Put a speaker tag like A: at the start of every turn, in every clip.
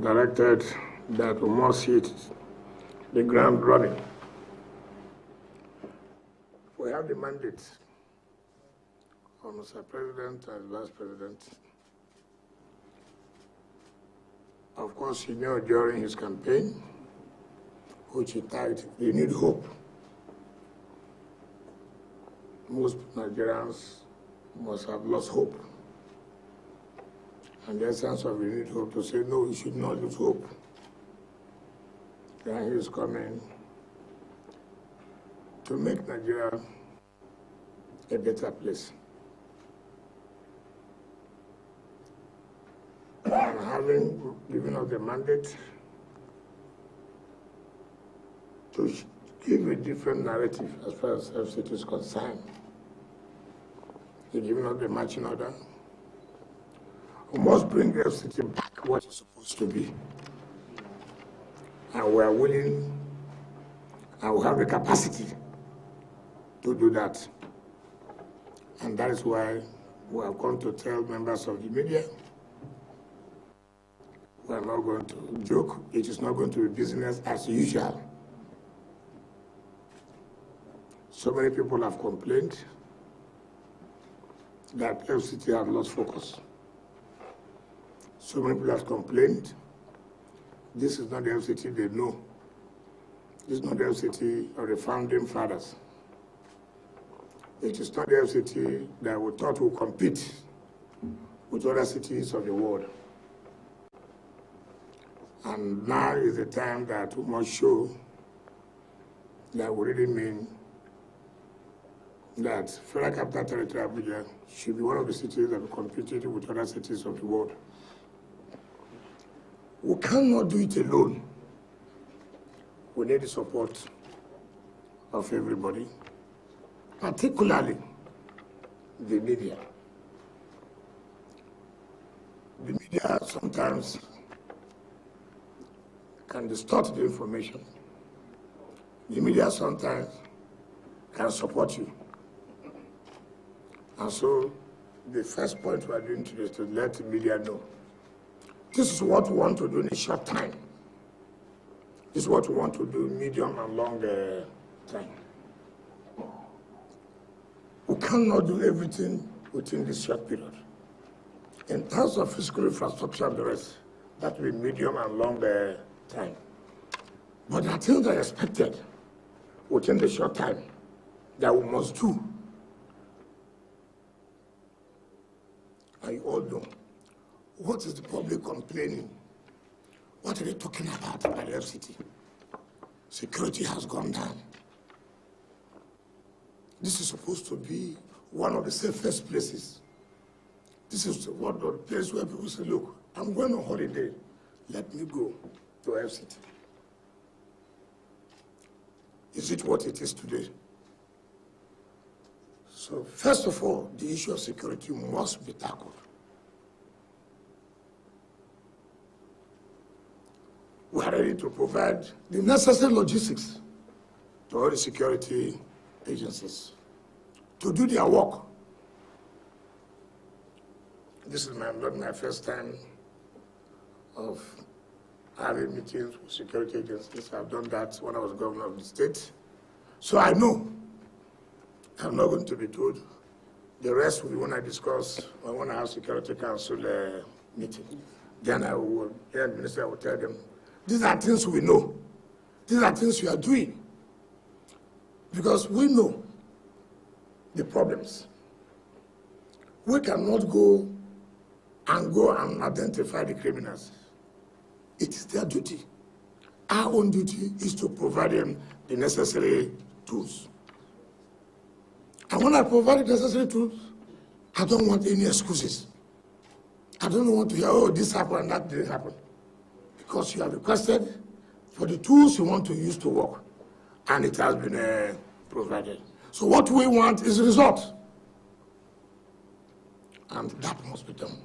A: directed that we must hit the ground running. We have the mandate from Mr. President and Vice President. Of course, he knew during his campaign, which he tagged, "We need hope." Most Nigerians must have lost hope. And the essence of "we need hope" to say, no, we should not lose hope. Then he is coming to make Nigeria a better place. And having given us the mandate to give a different narrative as far as FCT is concerned, he's given us the marching order. We must bring the FCT back what it's supposed to be. And we are willing and we have the capacity to do that. And that is why we are going to tell members of the media, we are not going to joke. It is not going to be business as usual. So many people have complained that FCT have lost focus. So many people have complained this is not the FCT they know. This is not the FCT of the founding fathers. It is not the FCT that we thought would compete with other cities of the world. And now is the time that we must show that we really mean that Federal Capital Territory Abuja should be one of the cities that will compete with other cities of the world. We cannot do it alone. We need the support of everybody, particularly the media. The media sometimes can distort the information. The media sometimes can support you. And so the first point we are doing today is to let the media know. This is what we want to do in a short time. This is what we want to do medium and long time. We cannot do everything within this short period. In terms of physical infrastructure and the rest, that will be medium and long time. But the things that are expected within the short time that we must do. And you all know, what is the public complaining? What are they talking about at the FCT? Security has gone down. This is supposed to be one of the safest places. This is one of the places where people say, look, I'm going on holiday. Let me go to FCT. Is it what it is today? So first of all, the issue of security must be tackled. We are ready to provide the necessary logistics to all the security agencies to do their work. This is not my first time of having meetings with security agencies. I've done that when I was governor of the state. So I know I'm not going to be told. The rest will be when I discuss, when I have Security Council meeting. Then the minister will tell them, these are things we know. These are things we are doing. Because we know the problems. We cannot go and identify the criminals. It is their duty. Our own duty is to provide them the necessary tools. And when I provide the necessary tools, I don't want any excuses. I don't want to hear, oh, this happened and that didn't happen. Because you have requested for the tools you want to use to work, and it has been provided. So what we want is a result. And that must be done.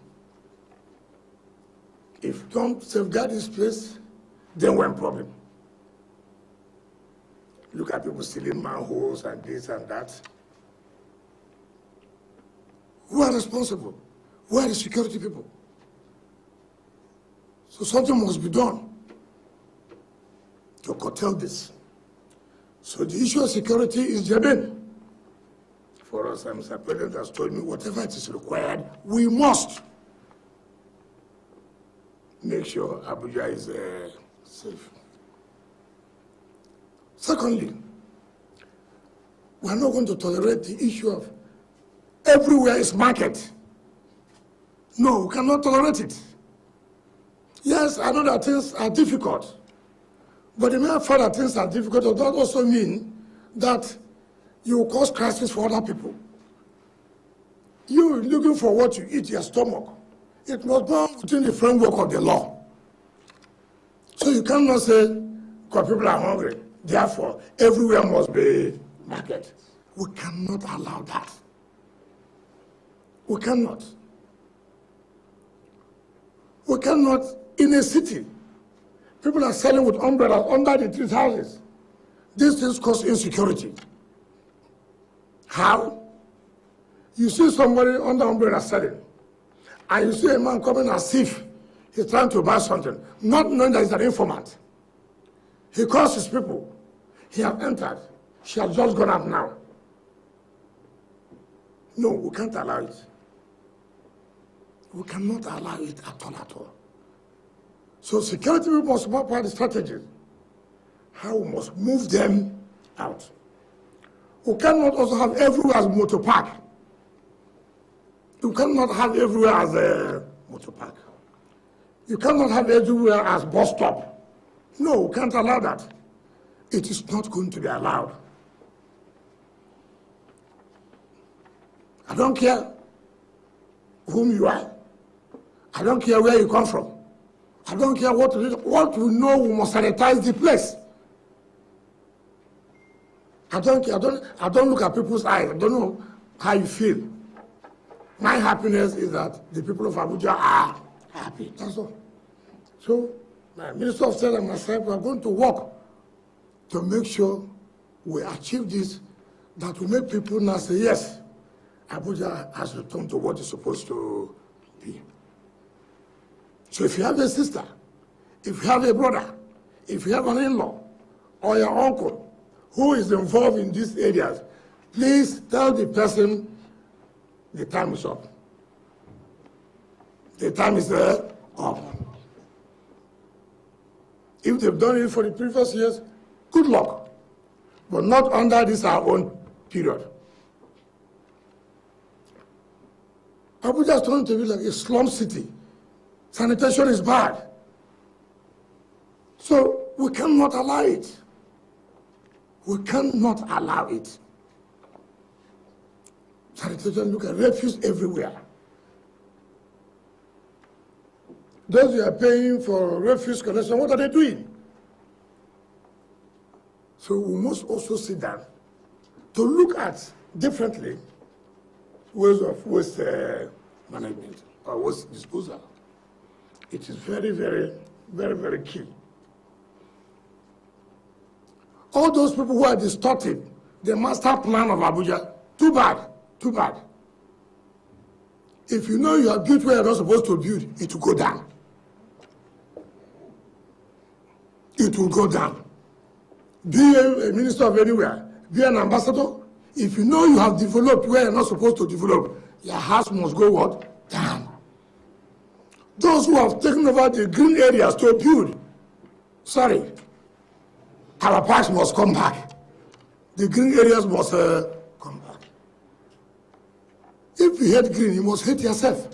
A: If you don't safeguard this place, then we're in problem. Look at people stealing manholes and this and that. Who are responsible? Who are the security people? So something must be done to curtail this. So the issue of security is germane. For us, Mr. President has told me whatever it is required, we must make sure Abuja is safe. Secondly, we are not going to tolerate the issue of everywhere is market. No, we cannot tolerate it. Yes, I know that things are difficult, but the mere fact that things are difficult does not also mean that you will cause crisis for other people. You looking for what you eat, your stomach. It must be within the framework of the law. So you cannot say, because people are hungry, therefore everywhere must be market. We cannot allow that. We cannot. We cannot, in a city, people are selling with umbrellas under the trees houses. These things cause insecurity. How? You see somebody under umbrella selling, and you see a man coming as if he's trying to buy something, not knowing that he's an informant. He calls his people. He has entered. She has just gone out now. No, we can't allow it. We cannot allow it at all. So security people must map out the strategies. How we must move them out. We cannot also have everywhere as motor park. You cannot have everywhere as a motor park. You cannot have everywhere as bus stop. No, we can't allow that. It is not going to be allowed. I don't care whom you are. I don't care where you come from. I don't care what we know, we must sanitize the place. I don't care. I don't look at people's eyes. I don't know how you feel. My happiness is that the people of Abuja are happy. That's all. So, my Minister of State and myself are going to work to make sure we achieve this, that will make people now say, yes, Abuja has returned to what it's supposed to be. So if you have a sister, if you have a brother, if you have an in-law or your uncle who is involved in these areas, please tell the person the time is up. The time is up. If they've done it for the previous years, good luck. But not under this our own period. Abuja is trying to be like a slum city. Sanitation is bad. So we cannot allow it. We cannot allow it. Sanitation, look at refuse everywhere. Those who are paying for refuse collection, what are they doing? So we must also sit down to look at differently ways of waste management or waste disposal. It is very, very, very, very key. All those people who are distorting the master plan of Abuja, too bad, too bad. If you know you are built where you're not supposed to build, it will go down. It will go down. Be a minister of anywhere, be an ambassador. If you know you have developed where you're not supposed to develop, your house must go what? Down. Those who have taken over the green areas to build, sorry, our parks must come back. The green areas must come back. If you hate green, you must hate yourself.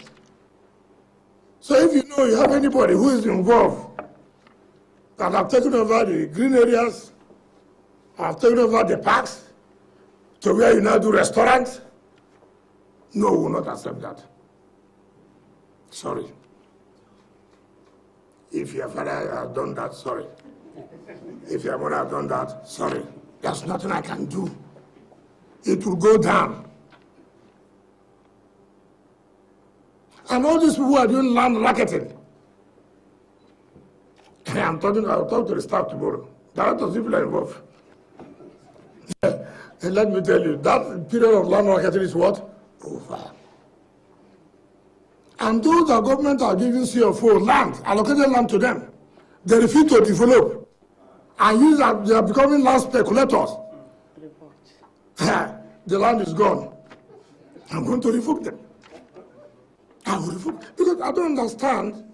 A: So if you know you have anybody who is involved that have taken over the green areas, have taken over the parks, to where you now do restaurants, no, we will not accept that. Sorry. If your father has done that, sorry. If your mother has done that, sorry. There's nothing I can do. It will go down. And all these people who are doing land racketing, I'll talk to the staff tomorrow. There are lots of people are involved. And let me tell you, that period of land racketing is what? Over. And those that government are giving CFO land, allocated land to them, they refuse to develop. And use that they are becoming land speculators. The land is gone. I'm going to revoke them. I will revoke, because I don't understand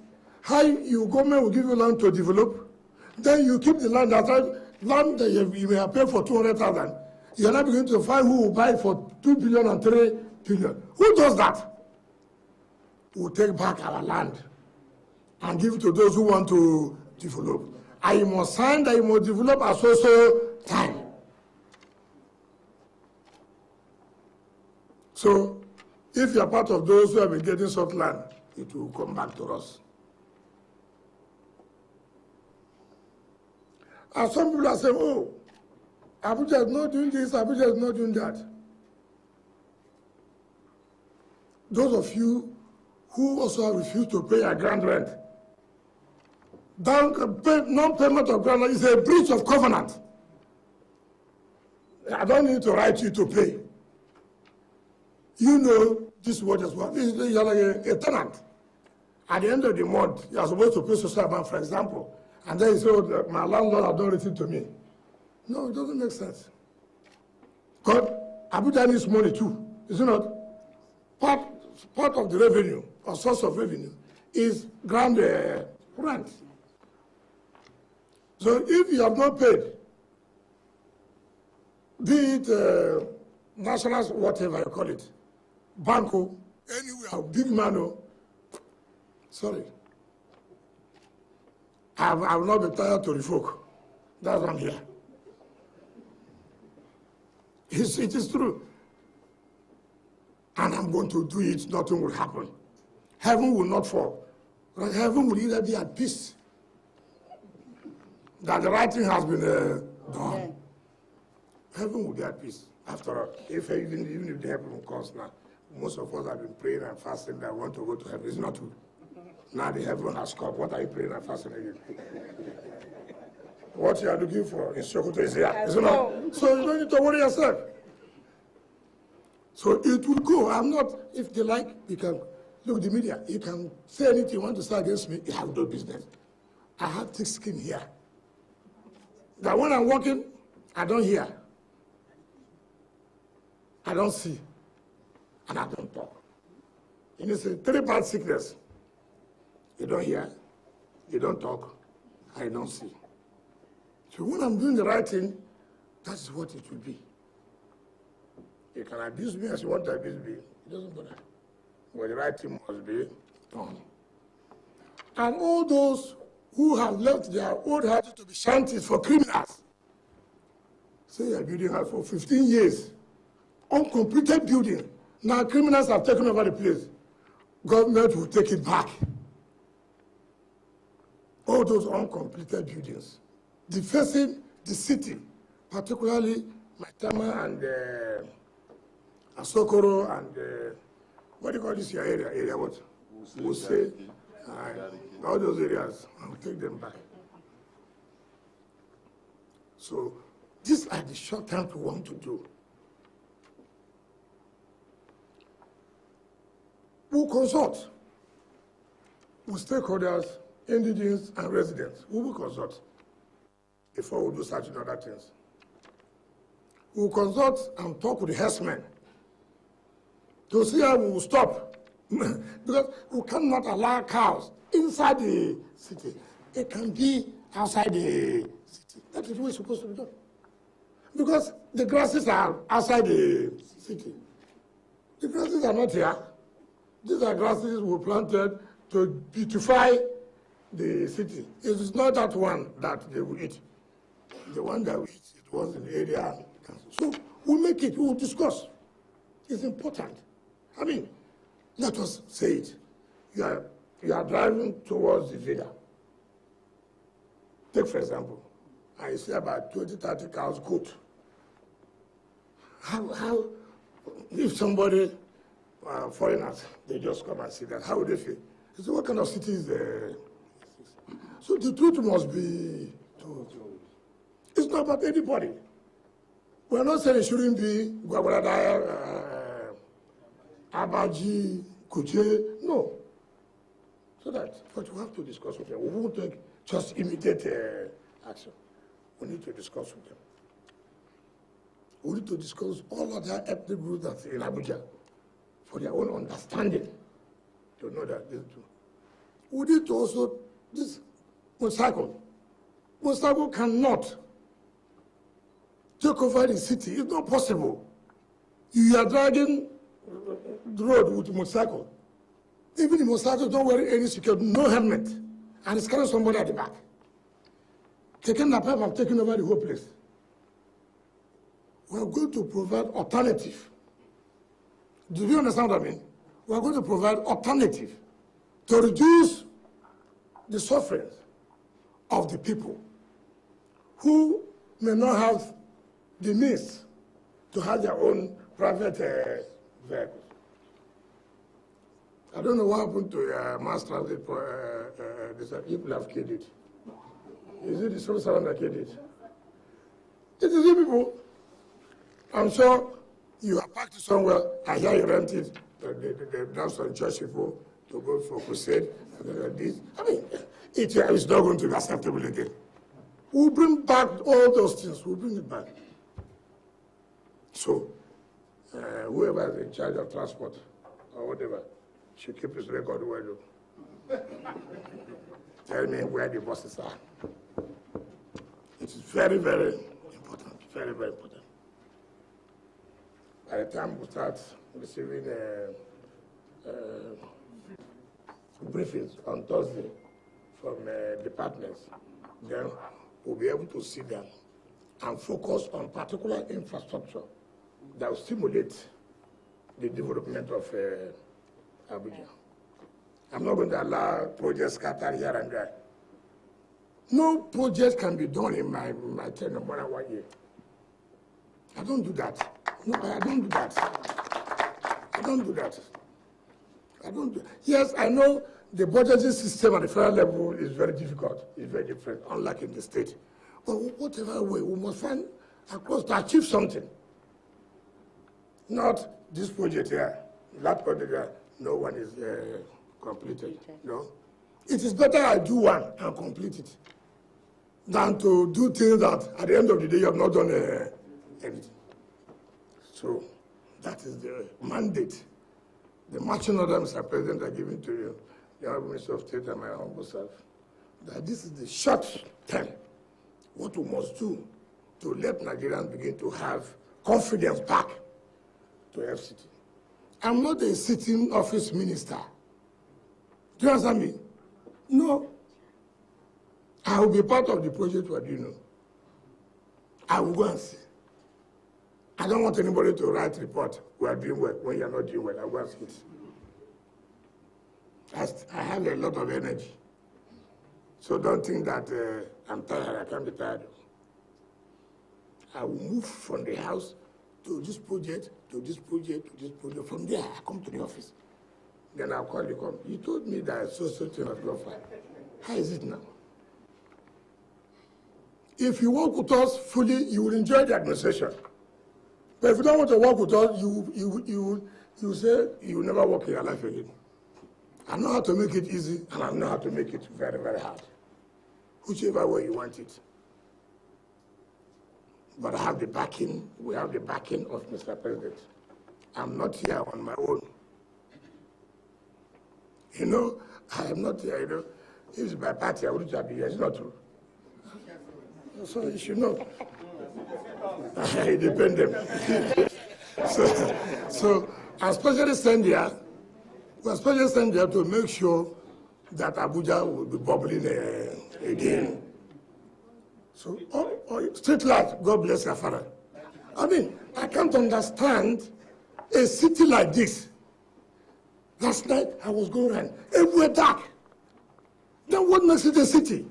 A: how your government will give you land to develop, then you keep the land land that you may have paid for 200,000. You're not beginning to find who will buy for 2 billion and 3 billion. Who does that? We'll take back our land and give it to those who want to develop. And you must sign that you must develop at so time. So, if you are part of those who have been getting soft land, it will come back to us. And some people are saying, oh, Abuja is not doing this, Abuja is not doing that. Those of you who also have refused to pay a ground rent, non-payment of ground rent is a breach of covenant. I don't need to write you to pay. You know this word as well. You're like a tenant. At the end of the month, you're supposed to pay social amount, for example. And then you say, oh, my landlord has done anything to me. No, it doesn't make sense. Because Abuja needs money too, is it not? Part of the revenue, or source of revenue, is ground rent. So if you have not paid, be it national, whatever you call it, banco, anywhere, big man, sorry. I will not be tired to revoke. That's why I'm here. It is true. And I'm going to do it, nothing will happen. Heaven will not fall. But heaven will either be at peace, that the right thing has been done. Heaven will be at peace. After all, even if the heaven comes now, most of us have been praying and fasting that want to go to heaven. It's not true. Now the heaven has come. What are you praying and fasting again? What you are looking for in Sokoto is here. Isn't it? So you don't need to worry yourself. So it will go. I'm not, if they like, you can look the media. You can say anything you want to say against me. You have no business. I have thick skin here. That when I'm walking, I don't hear. I don't see. And I don't talk. You know, it's a 3 bad sickness. You don't hear, you don't talk, I don't see. So when I'm doing the right thing, that's what it will be. You can abuse me as you want to abuse me. It doesn't matter. But the right thing must be done. And all those who have left their old houses to be shanties for criminals, say you're building house for 15 years, uncompleted building. Now criminals have taken over the place. Government will take it back. All those uncompleted buildings, defacing the city, particularly Maitama and Asokoro and what do you call this your area? Area what? Wuse. All those areas, I'll take them back. So these are the short term we want to do. We'll consult with stakeholders, indigenous and residents. We will consult before we do such and other things. We will consult and talk with the herdsmen to see how we will stop. Because we cannot allow cows inside the city. It can be outside the city. That is what it's supposed to be done. Because the grasses are outside the city. The grasses are not here. These are grasses we planted to beautify the city. It is not that one that they will eat. The one that we eat, it was in the area. So we'll make it, we'll discuss. It's important. I mean, let us say it. You are driving towards the villa. Take, for example, I see about 20, 30 cows goat. How, if somebody, foreigners, they just come and see that, how would they feel? They say, what kind of city is there? So the truth must be told. It's not about anybody. We're not saying it shouldn't be Gwagwarada, Abaji, Kuche. No. So that, but we have to discuss with them. We won't take just immediate action. We need to discuss with them. We need to discuss all other ethnic groups that's in Abuja for their own understanding to know that this is true. We need to also, this motorcycle cannot take over the city. It's not possible. You are dragging the road with a motorcycle. Even the motorcycle don't wear any security, no helmet, and it's carrying somebody at the back. Taking the pipe and taking over the whole place. We are going to provide alternative. Do you understand what I mean? We are going to provide alternative to reduce the suffering of the people who may not have the means to have their own private vehicles. I don't know what happened to mass transit for people have killed it. Is it the civil servant that killed it? It is you people. I'm sure you are packed somewhere, I hear you rent it, they've done some church people to go for crusade, this. I mean, it's not going to be acceptable again. We'll bring back all those things, we'll bring it back. So, whoever is in charge of transport or whatever should keep his record well. Tell me where the buses are. It's very, very important, very, very important. By the time we start receiving briefings on Thursday from departments, then we'll be able to see them and focus on particular infrastructure that will stimulate the development of Abuja. I'm not going to allow projects scattered here and there. No project can be done in my tenure more than 1 year. I don't do that. No, I don't do that. I don't do that. I don't do. Yes, I know the budgeting system at the federal level is very difficult. It's very different, unlike in the state. But whatever way, we must find a course to achieve something. Not this project here, that project here, no one is completed. No. It is better I do one and complete it than to do things that at the end of the day you have not done anything. So that is the mandate. The marching order, Mr. President, are giving to you, the Honorable Minister of State and my humble self, that this is the short term, what we must do to let Nigerians begin to have confidence back to FCT. I'm not a sitting office minister. Do you understand me? No. I will be part of the project, what do you know? I will go and see. I don't want anybody to write report, we are doing well, when you're not doing well, I will go and see it. I have a lot of energy. So don't think that I'm tired, I can't be tired. I will move from the house to this project, to this project, to this project. From there, I come to the office. Then I'll call you, come. You told me that so thing has gone fine. How is it now? If you work with us fully, you will enjoy the administration. But if you don't want to work with us, you say you will never work in your life again. I know how to make it easy, and I know how to make it very, very hard. Whichever way you want it. But I have the backing, we have the backing of Mr. President. I'm not here on my own. You know, I am not here, you know. If it's my party, I wouldn't have been here. It's not true. So you should know. Independent. so I especially stand here. We especially stand here to make sure that Abuja will be bubbling again. So, street light, God bless your father. I mean, I can't understand a city like this. Last night, I was going around, everywhere dark. Then what makes it a city?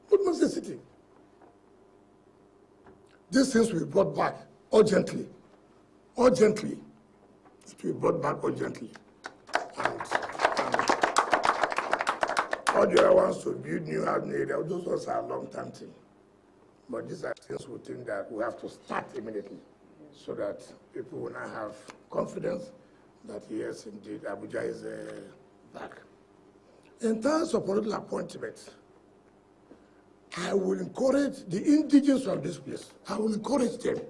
A: What makes it a city? These things will be brought back urgently. Urgently. It will be brought back urgently. And all the other ones to build new housing area, those ones are a long-term thing. But these are things we think that we have to start immediately so that people will now have confidence that yes, indeed, Abuja is back. In terms of political appointments, I will encourage the indigenous of this place. I will encourage them.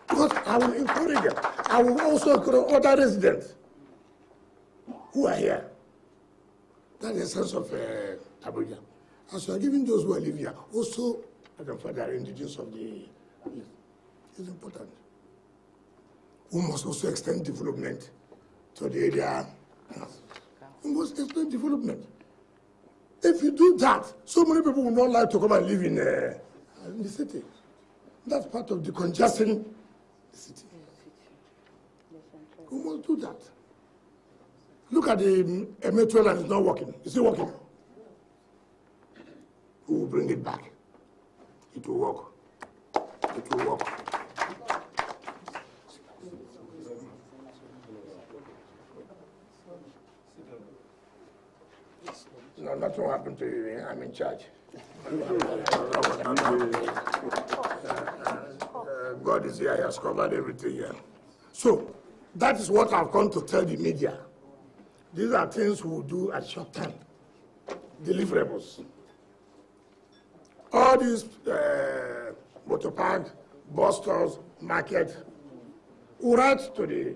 A: Because I will encourage them. I will also encourage other residents who are here. That's the sense of Abuja. As you are giving those who are living here, also identify the indigenous of the place. It's important. We must also extend development to the area. We must extend development. If you do that, so many people will not like to come and live in the city. That's part of the congestion the city. We must do that. Look at the metro line, it's not working. Is it working? We will bring it back. It will work. It will work. No, nothing will happen to you. I'm in charge. God is here. He has covered everything here. So, that is what I've come to tell the media. These are things we'll do at short time. Deliverables. All these motor park, bus stores, market, we'll write to the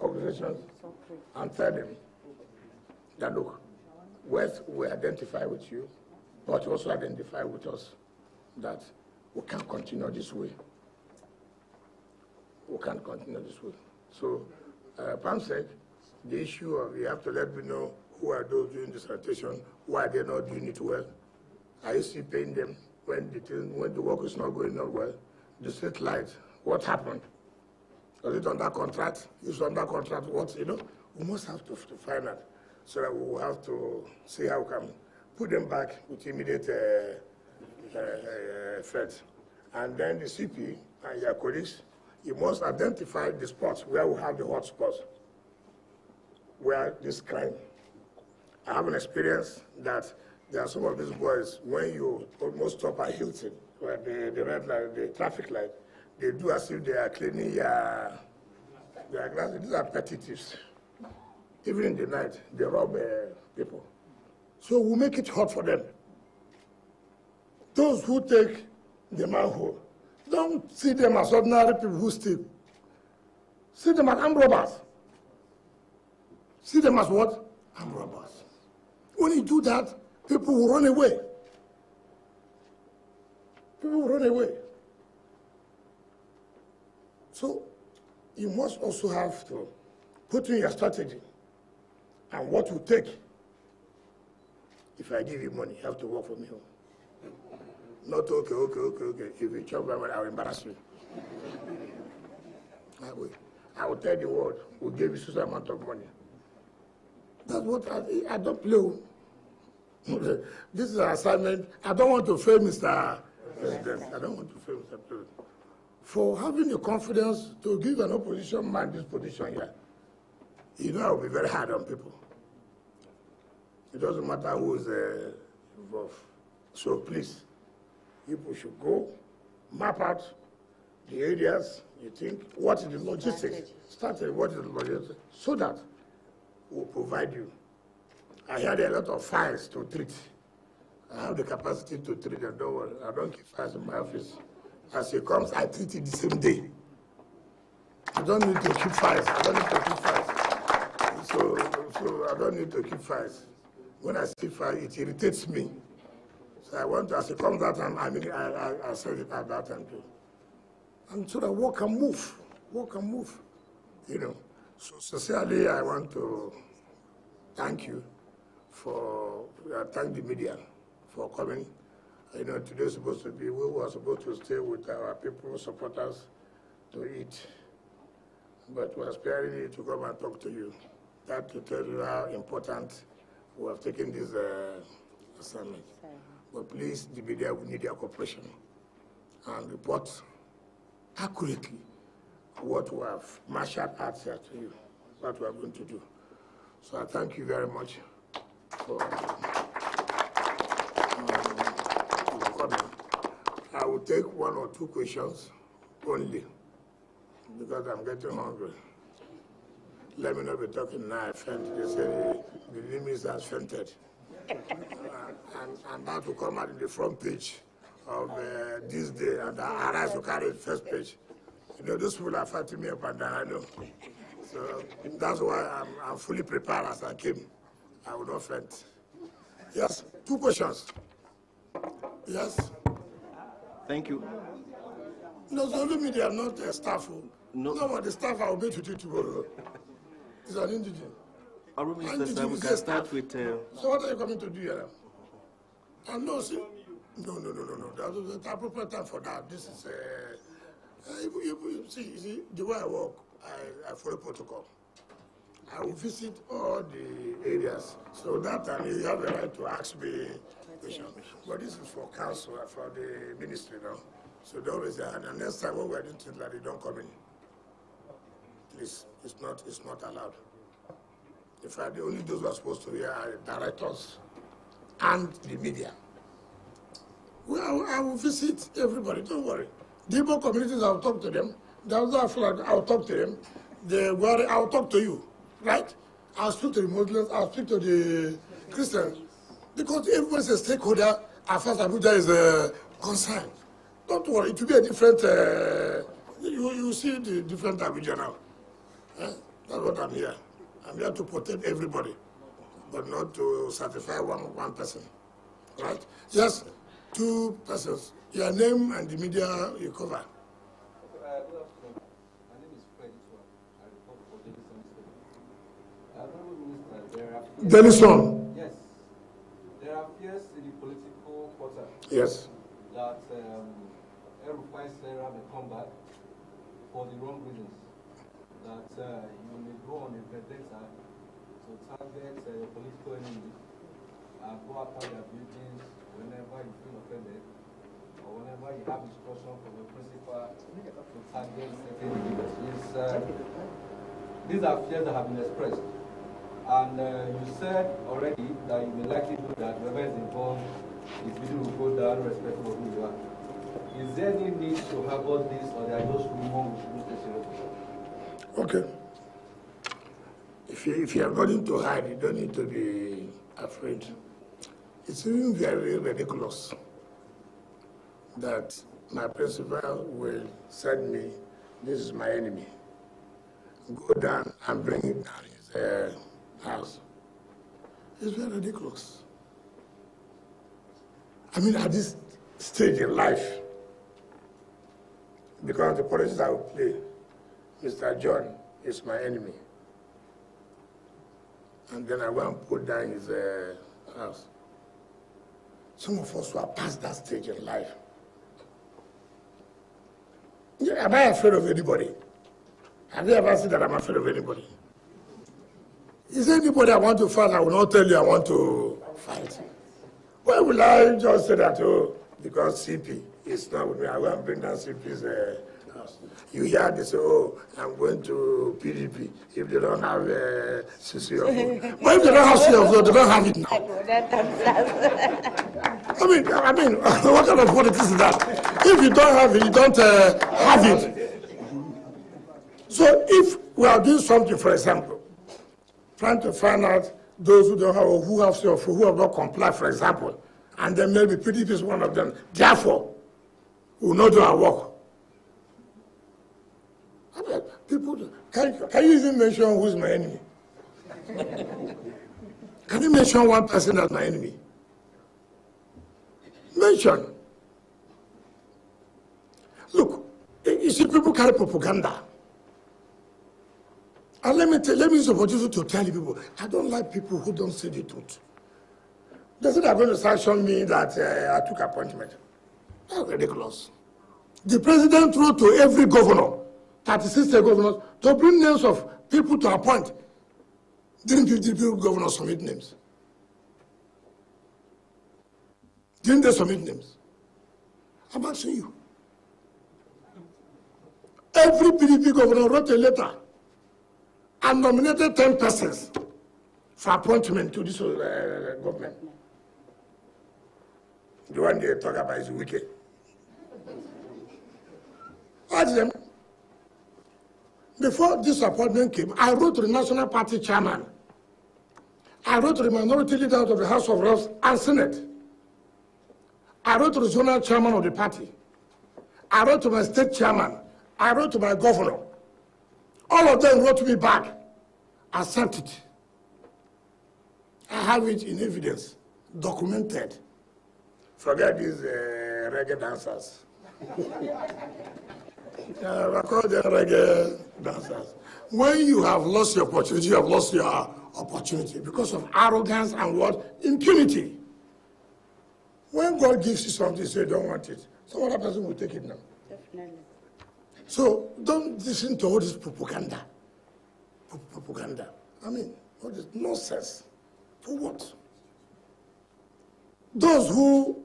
A: organizations and tell them that, look, West will identify with you, but also identify with us that we can't continue this way. We can't continue this way. So, Pam said, the issue of you have to let me know who are those doing the sanitation, why they're not doing it well. Are you still paying them when the work is not going on well? The street light, what happened? Was it under contract? If it's under contract, what, we must have to find out. So that we will have to see how we can put them back with immediate effect. And then the CP and your colleagues, you must identify the spots where we have the hot spots, where this crime. I have an experience that there are some of these boys, when you almost stop at Hilton, where the red light, the traffic light, they do as if they are cleaning their glasses. These are petty thieves. Even in the night, they rob people. So we make it hot for them. Those who take the manhole, don't see them as ordinary people who steal. See them as armed robbers. See them as what? Armed robbers. When you do that, people will run away. People will run away. So you must also have to put in your strategy and what you take. If I give you money, you have to work for me. Not okay. If you chop my money, I will embarrass you. I will tell the world, we gave you such an amount of money. That's what I don't play. This is an assignment. I don't want to fail Mr. President. I don't want to fail Mr. President. For having the confidence to give an opposition man this position here, I will be very hard on people. It doesn't matter who is involved. So please, people should go, map out the areas you think, what is the logistics, started what is the logistics, so that we'll provide you. I had a lot of files to treat. I have the capacity to treat them, don't worry. I don't keep files in my office. As it comes, I treat it the same day. I don't need to keep files. So I don't need to keep files. When I see file, it irritates me. So I want to, as it comes that time, I send it at that time too. And so that work can move. So sincerely, I want to thank you thank the media for coming. Today is supposed to be, we were supposed to stay with our people, supporters, to eat. But we're sparing you to come and talk to you. That to tell you how important we have taken this assignment. But please, the media will need your cooperation and report accurately what we have marshaled out here to you, what we are going to do. So I thank you very much for coming. I will take 1 or 2 questions only because I'm getting hungry. let me not be talking now, I faint. They say the limits has fainted. And that will come out in the front page of this day, and I rise to carry the first page. You know, those people are fighting me up and down, I know. So that's why I'm fully prepared as I came. I will not faint. Yes, 2 questions. Yes.
B: Thank you.
A: No, so only me, they are not staff.
B: No.
A: No, but the staff I will meet with you tomorrow. It's an indigent.
B: Honorable Minister, sir, we can start with...
A: So what are you coming to do here now? No, see, no. There's an appropriate time for that. This is, see, the way I work, I follow protocol. I will visit all the areas. So that time you have the right to ask me questions. But this is for council, for the ministry now. So they always say, and the next time when we are doing things like they don't come in. Please, it's not allowed. In fact, only those who are supposed to be are directors and the media. Well, I will visit everybody, don't worry. The Igbo communities, I'll talk to them. The other flag, I'll talk to them. The Wari, I'll talk to you, right? I'll speak to the Muslims, I'll speak to the Christians. Because everyone's a stakeholder as far as Abuja is concerned. Don't worry, it will be a different, you see the different Abuja now. That's what I'm here. I'm here to protect everybody, but not to satisfy one person, right? Just 2 persons. Your name and the media you cover.
C: Good afternoon. My name is Fred. I report for Daily Sun. Minister,
A: Daily Sun.
C: Yes. There are fears in the political quarter.
A: Yes.
C: That El-Rufai Serra may come back for the wrong reasons. That you may go on a vendetta to target your political enemies and go after their buildings whenever you feel offended, or whenever you have instruction from your principal to target certain individuals. These are fears that have been expressed. And you said already that you will likely do that whoever is involved, his video will go down irrespective of who you are. Is there any need to have all this, or there are just rumors we should take seriously?
A: Okay. If you are going to hide, you don't need to be afraid. It's even very ridiculous that my principal will send me, this is my enemy, go down and bring it down his house. It's very ridiculous. I mean, at this stage in life, because the politics I will play, Mr. John is my enemy. And then I go and put down his house. Some of us who are past that stage in life. Yeah, am I afraid of anybody? Have you ever said that I'm afraid of anybody? Is there anybody I want to fight? I will not tell you I want to fight. Why will I just say that, oh, because CP is not with me, I will bring down CP's house. You hear they say, oh, I'm going to PDP if they don't have CCO. But if they don't have CCO, they don't have it now. I mean, what kind of politics is that? If you don't have it, you don't have it. So if we are doing something, for example, trying to find out those who don't have, or who have not complied, for example, and then maybe PDP is one of them. Therefore, we will not do our work. I mean, people, can you even mention who is my enemy? Can you mention one person as my enemy? Mention. Look, you see, people carry propaganda. And let me use the opportunity to tell you people, I don't like people who don't say the truth. They say they're going to sanction me that I took appointment. That's ridiculous. The president wrote to every governor, 36 state governors, to bring names of people to appoint. Didn't the governors submit names? Didn't they submit names? I'm asking you. Every PDP governor wrote a letter and nominated 10 persons for appointment to this government. The one they talk about is Wike. Ask them. Before this appointment came, I wrote to the National Party chairman. I wrote to the minority leader of the House of Reps and Senate. I wrote to the zonal chairman of the party. I wrote to my state chairman. I wrote to my governor. All of them wrote me back. I sent it. I have it in evidence, documented. Forget these reggae dancers. I call them reggae dancers. When you have lost your opportunity, you have lost your opportunity because of arrogance and what? Impunity. When God gives you something, you say you don't want it. Some other person will take it now.
D: Definitely.
A: So don't listen to all this propaganda. Propaganda. I mean, all this nonsense. For what? Those who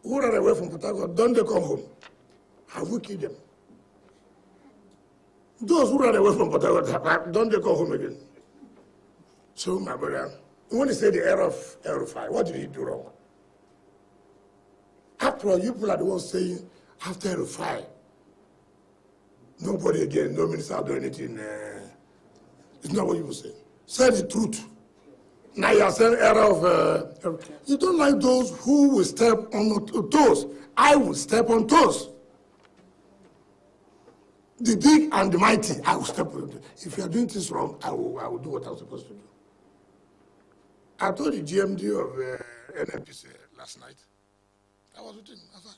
A: ran away from Port Harcourt, don't they come home? Have we killed them? Those who ran away from Port Harcourt, don't they come home again? So, my brother, when you say the error of El-Rufai, what did he do wrong? After all, you people are the ones saying, after El-Rufai, nobody again, no minister will do anything. It's not what you will say. Say the truth. Now you are saying error of... you don't like those who will step on toes. I will step on toes. The big and the mighty, I will step on toes. If you are doing this wrong, I will do what I'm supposed to do. I told the GMD of NNPC last night. I was with him. I said,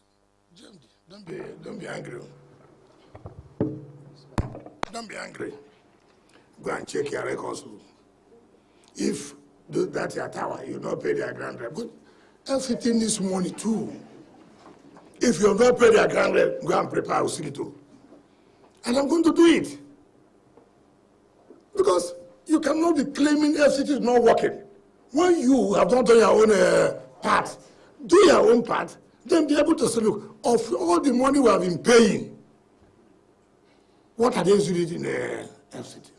A: GMD, don't be angry. Don't be angry. Go and check your records. If that's your tower, you don't pay their grand rep. But everything needs money too. If you don't pay their grand rep, go and prepare Usigito. And I'm going to do it. Because you cannot be claiming FCT is not working. When you have not done your own part, do your own part, then be able to say, look, of all the money we have been paying, what are they using it in FCT?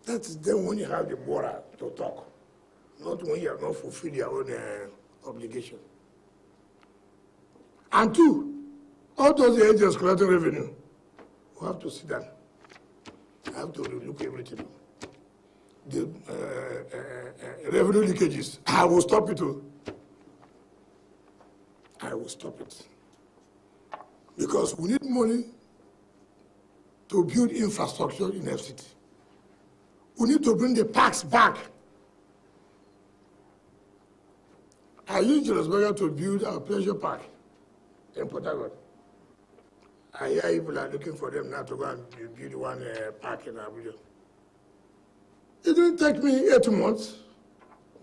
A: That is then when you have the border to talk, not when you have not fulfilled your own obligation. And two, all those agents collecting revenue, we have to sit down. I have to look everything. The revenue leakages, I will stop it too. I will stop it. Because we need money to build infrastructure in FCT. We need to bring the parks back. I used Julius Berger to build our pleasure park in Port Harcourt. I hear people are looking for them now to go and build one park in Abuja. It didn't take me 8 months.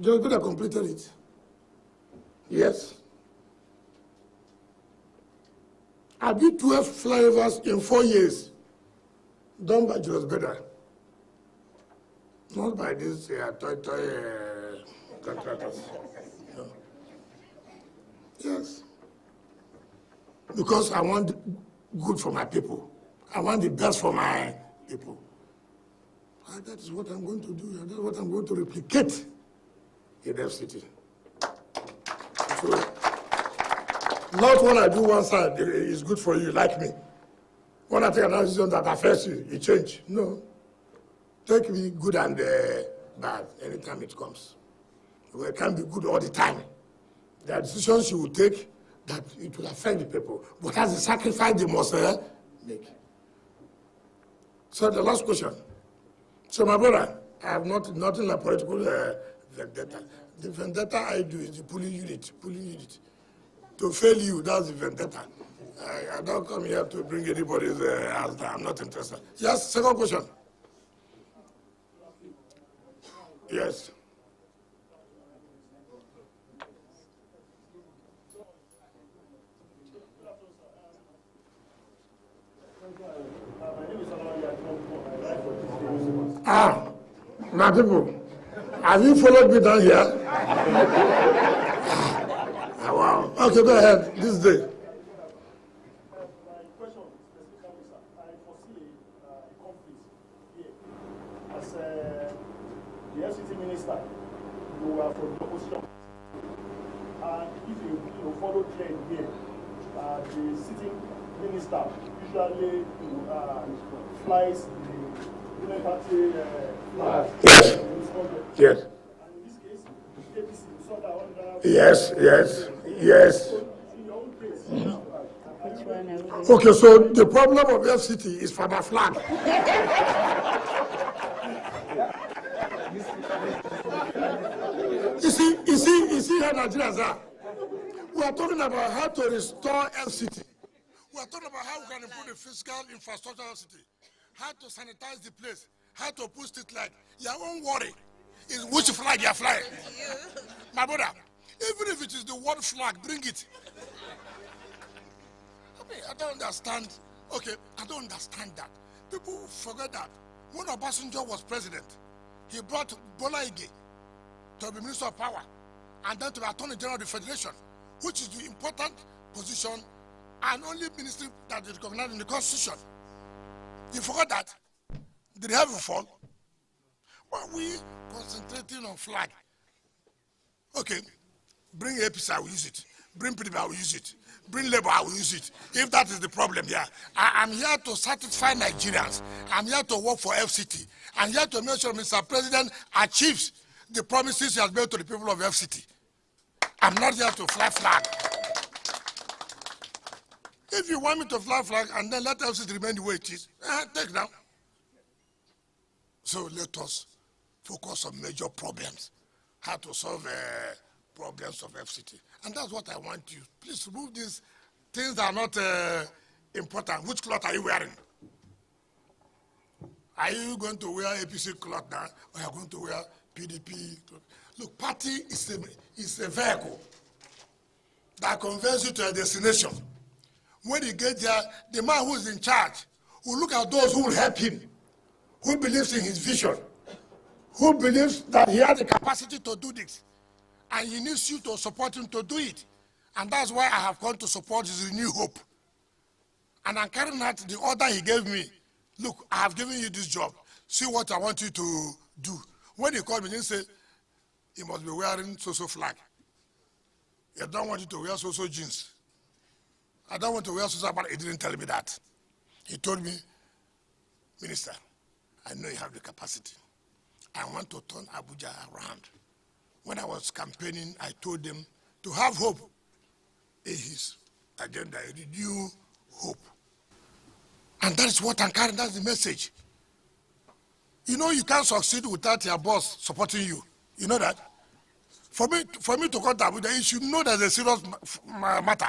A: Julius Berger completed it. Yes. I built 12 flyovers in 4 years, done by Julius Berger. Not by these toy contractors. No. Yes. Because I want good for my people. I want the best for my people. And that is what I'm going to do, and that's what I'm going to replicate in FCT. So, not when I do one side, it's good for you, like me. When I take an decision that affects you, you change. No. Take me good and bad anytime it comes. Well, it can't be good all the time. There are decisions you will take that it will affect the people, but as a sacrifice they must make. So the last question. So my brother, I have nothing like political vendetta. The vendetta I do is the pulling unit. To fail you, that's the vendetta. I don't come here to bring anybody's house down. I'm not interested. Yes, second question. Yes. My people, have you followed me down here? Wow. Okay, go ahead. This day.
E: My question specifically, sir, I foresee a conflict here. As the FCT minister, you are from the opposition. And if you follow trend here, the sitting minister usually flies the Union Party flag.
A: Yes. Yes.
E: And in this case, APC, you saw that under.
A: Yes, yes, yes.
E: So in your own case, now,
A: Okay, so the problem of FCT is for the flag. You see how Nigerians are. We are talking about how to restore FCT. We are talking about how we can improve the physical infrastructure of FCT, how to sanitize the place, how to push it like your own worry is which flag you are flying. My brother, even if it is the world flag, bring it. I don't understand. Okay, I don't understand that. People forget that when Obasanjo was president, he brought Bola Ige to be Minister of Power and then to be Attorney General of the Federation, which is the important position and only ministry that is recognized in the Constitution. You forgot that? Did heaven fall? Well, we concentrating on flag. Okay, bring APC, I will use it. Bring PDP, I will use it. Bring Labour, I will use it. If that is the problem here, I'm here to satisfy Nigerians. I'm here to work for FCT. I'm here to make sure Mr. President achieves the promises he has made to the people of FCT. I'm not here to fly flag. If you want me to fly flag and then let FCT remain the way it is, take now. So let us focus on major problems, how to solve problems of FCT. And that's what I want you. Please remove these things that are not important. Which cloth are you wearing? Are you going to wear APC cloth now, or are you going to wear PDP cloth? Look, party is a vehicle that conveys you to a destination. When you get there, the man who is in charge will look at those who will help him, who believes in his vision, who believes that he has the capacity to do this, and he needs you to support him to do it. And that's why I have come to support his Renew Hope. And I'm carrying out the order he gave me. Look, I have given you this job. See what I want you to do. When he called me, he said, he must be wearing so-so flag. I don't want you to wear so-so jeans. I don't want to wear so-so, but he didn't tell me that. He told me, Minister, I know you have the capacity. I want to turn Abuja around. When I was campaigning, I told them to have hope in his agenda, a renewed hope. And that is what I'm carrying, that's the message. You know you can't succeed without your boss supporting you. You know that? For me to come to Abuja, you should know there's a serious matter.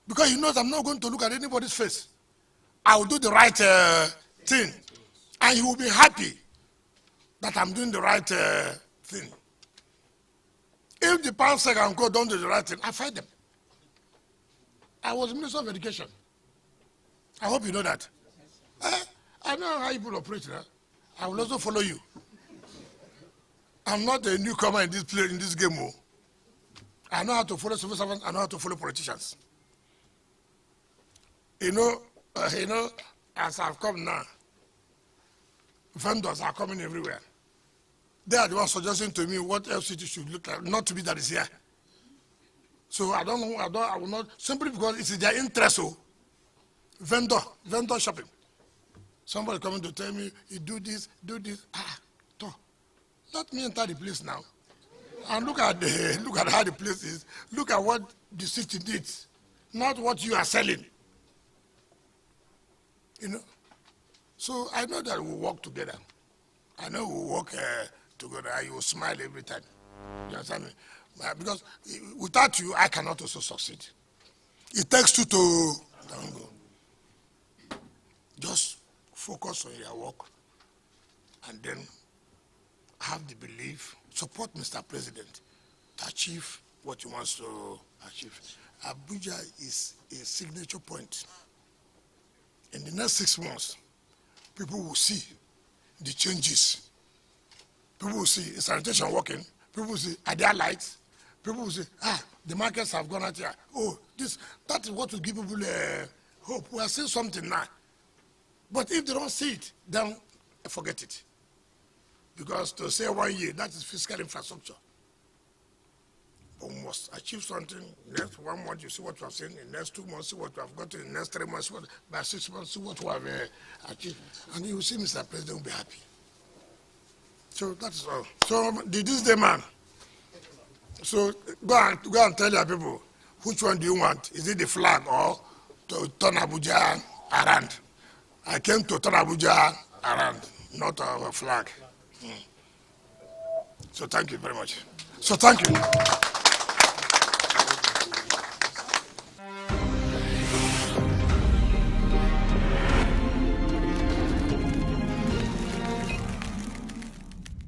A: Because he knows I'm not going to look at anybody's face. I will do the right thing. And he will be happy that I'm doing the right thing. If the Pansec and Co don't do the right thing, I fight them. I was Minister of Education. I hope you know that. I know how people operate. I will also follow you. I'm not a newcomer in this game. I know how to follow civil servants. I know how to follow politicians. You know, as I've come now, vendors are coming everywhere. They are the ones suggesting to me what FCT should look like, not to be that is here. So I don't know, I will not, simply because it's in their interest. Vendor shopping. Somebody coming to tell me, you do this. Let me enter the place now. And look at how the place is. Look at what the city needs, not what you are selling. You know? So I know that we'll work together. I know we'll work together and you will smile every time. You understand me? Because without you, I cannot also succeed. It takes two to tango. Just focus on your work and then have the belief, support Mr. President to achieve what he wants to achieve. Abuja is a signature point. In the next 6 months, people will see the changes. People will see, is sanitation working? People will see, are there lights? People will say, the markets have gone out here. Oh, that is what will give people hope. We are seeing something now. But if they don't see it, then forget it. Because to say 1 year, that is fiscal infrastructure. But we must achieve something. Next 1 month, you see what we have seen. In the next 2 months, see what we have got. In the next 3 months, by 6 months, see what we have achieved. And you will see Mr. President will be happy. So that is all. So this day, man. So go and tell your people, which one do you want? Is it the flag or to turn Abuja around? I came to turn Abuja around, not a flag. So thank you very much. So thank you.